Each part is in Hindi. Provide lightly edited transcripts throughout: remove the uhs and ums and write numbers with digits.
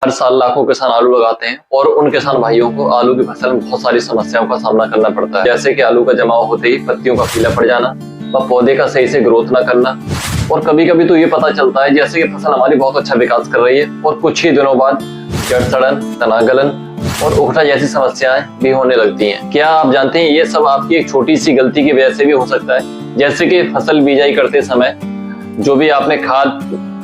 हर साल लाखों किसान आलू लगाते हैं और उन किसान भाइयों को आलू की फसल में बहुत सारी समस्याओं का सामना करना पड़ता है, जैसे कि आलू का जमाव होते ही पत्तियों का पीला पड़ जाना व पौधे का सही से ग्रोथ ना करना। और कभी कभी तो ये पता चलता है जैसे कि फसल हमारी बहुत अच्छा विकास कर रही है और कुछ ही दिनों बाद जड़ सड़न, तना गलन और उखड़ा जैसी समस्याएं भी होने लगती हैं। क्या आप जानते हैं ये सब आपकी एक छोटी सी गलती की वजह से भी हो सकता है, जैसे कि फसल बीजाई करते समय जो भी आपने खाद,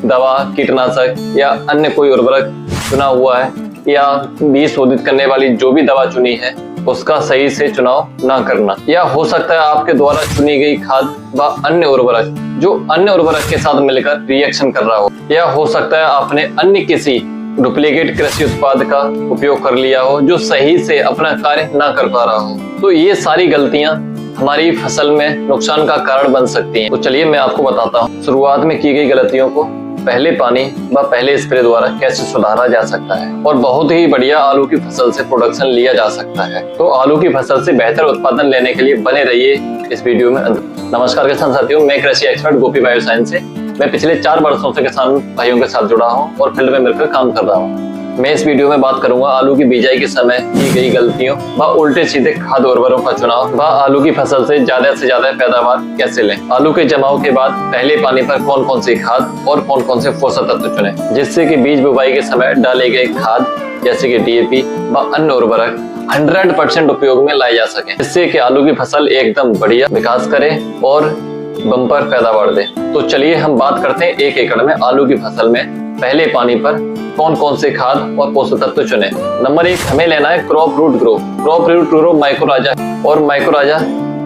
दवा, कीटनाशक या अन्य कोई उर्वरक चुना हुआ है या बीज शोधित करने वाली जो भी दवा चुनी है उसका सही से चुनाव ना करना, या हो सकता है आपके द्वारा चुनी गई खाद व अन्य उर्वरक जो अन्य उर्वरक के साथ मिलकर रिएक्शन कर रहा हो, या हो सकता है आपने अन्य किसी डुप्लीकेट कृषि उत्पाद का उपयोग कर लिया हो जो सही से अपना कार्य ना कर पा रहा हो। तो ये सारी गलतियां हमारी फसल में नुकसान का कारण बन सकती हैं। तो चलिए मैं आपको बताता हूँ शुरुआत में की गई गलतियों को पहले पानी व पहले स्प्रे द्वारा कैसे सुधारा जा सकता है और बहुत ही बढ़िया आलू की फसल से प्रोडक्शन लिया जा सकता है। तो आलू की फसल से बेहतर उत्पादन लेने के लिए बने रहिए इस वीडियो में। नमस्कार किसान साथियों, मैं कृषि एक्सपर्ट गोपी बायोसाइंस से मैं पिछले 4 वर्षों से किसान भाइयों के साथ जुड़ा हूँ और फील्ड में मिलकर काम कर रहा हूँ। मैं इस वीडियो में बात करूंगा आलू की बीजाई के समय की गई गलतियों व उल्टे सीधे खाद उर्वरकों का चुनाव व आलू की फसल से ज्यादा पैदावार कैसे लें। आलू के जमाव के बाद पहले पानी पर कौन कौन सी खाद और कौन कौन से पोषक तत्व चुनें, जिससे कि बीज बुवाई के समय डाले गए खाद जैसे कि डीएपी व अन्य उर्वरक 100% उपयोग में लाए जा सके, जिससे कि आलू की फसल एकदम बढ़िया विकास करे और बम्पर पैदावार दे। तो चलिए हम बात करते हैं 1 एकड़ में आलू की फसल में पहले पानी पर कौन कौन से खाद और पोषक तत्व चुने। नंबर 1 हमें लेना है crop root grow. Crop root grow माइक्रोराजा और माइक्रोराजा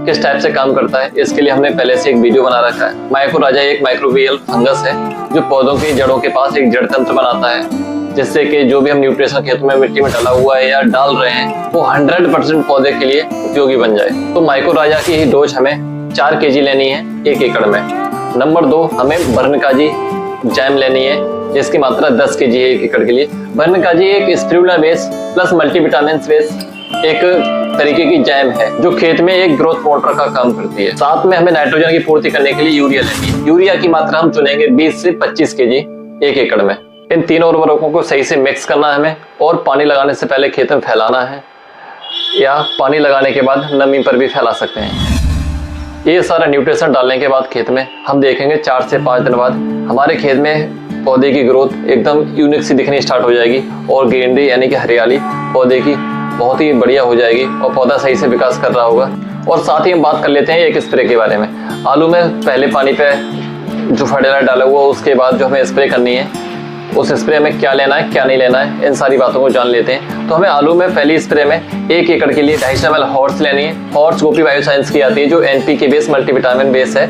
किस टाइप से काम करता है इसके लिए हमने पहले से एक वीडियो बना रखा है। माइक्रोराजा एक माइक्रोबियल फंगस है जो पौधों की जड़ों के पास एक जड़ तंत्र बनाता है, जिससे कि जो भी हम न्यूट्रिशन खेतों में मिट्टी में डाला हुआ है या डाल रहे हैं वो 100% पौधे के लिए उपयोगी बन जाए। तो माइक्रोराजा की ही डोज हमें 4 kg लेनी है 1 एकड़ में। नंबर 2 हमें वर्णकाजी जैम लेनी है जिसकी मात्रा 10 kg है 1 एकड़ के लिए। वर्णकाजी एक spirulina base plus multivitamin base एक तरीके की जैम है जो खेत में एक ग्रोथ मोटर का काम करती है। साथ में हमें नाइट्रोजन की पूर्ति करने के लिए यूरिया लेनी है। यूरिया की मात्रा हम चुनेंगे 20 से 25 kg 1 एकड़ में। इन तीनों उर्वरकों को सही से मिक्स करना है हमें और पानी लगाने से पहले खेत में फैलाना है या पानी लगाने के बाद नमी पर भी फैला सकते हैं। ये सारा न्यूट्रिशन डालने के बाद खेत में हम देखेंगे 4 से 5 दिन बाद हमारे खेत में पौधे की ग्रोथ एकदम यूनिक सी दिखनी स्टार्ट हो जाएगी और ग्रीनरी यानी कि हरियाली पौधे की बहुत ही बढ़िया हो जाएगी और पौधा सही से विकास कर रहा होगा। और साथ ही हम बात कर लेते हैं एक स्प्रे के बारे में। आलू में पहले पानी पे जो फर्टिलाइजर डाला हुआ उसके बाद जो हमें स्प्रे करनी है उस स्प्रे में क्या लेना है क्या नहीं लेना है इन सारी बातों को जान लेते हैं। तो हमें आलू में पहली स्प्रे में 1 एकड़ के लिए 250 ml हॉर्स लेनी है। हॉर्स गोपी बायोसाइंस की आती है जो NPK बेस मल्टीविटामिन बेस है,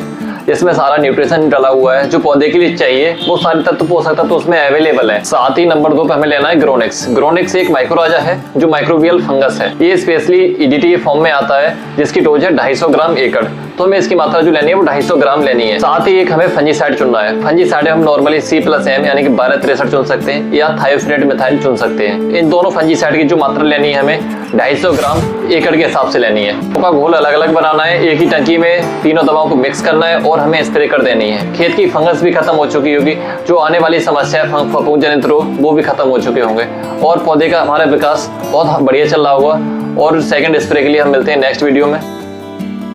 इसमें सारा न्यूट्रिशन डाला हुआ है जो पौधे के लिए चाहिए वो सारे तत्व पोषक तत्व उसमें अवेलेबल है। साथ ही नंबर 2 पे हमें लेना है ग्रोनेक्स। ग्रोनेक्स एक माइक्रोराजा है जो माइक्रोबियल फंगस है। ये स्पेशली EDT फॉर्म में आता है जिसकी डोज है 250 ग्राम एकड़। तो हमें इसकी मात्रा जो लेनी है वो 250 ग्राम लेनी है। साथ ही एक हमें फंजीसाइड चुनना है। फंजीसाइड हम नॉर्मली C+M यानी कि 1263 चुन सकते हैं या थायोफिनेट मिथाइल चुन सकते हैं। इन दोनों फंजीसाइड की जो मात्रा लेनी है हमें 250 ग्राम एकड़ के हिसाब से लेनी है। उनका घोल अलग अलग बनाना है, एक ही टंकी में तीनों दवाओं को मिक्स करना है और हमें स्प्रे कर देनी है। खेत की फंगस भी खत्म हो चुकी होगी, जो आने वाली समस्या है फफूंद जनित रोग वो भी खत्म हो चुके होंगे और पौधे का हमारा विकास बहुत बढ़िया चल रहा होगा। और सेकंड स्प्रे के लिए हम मिलते हैं नेक्स्ट वीडियो में।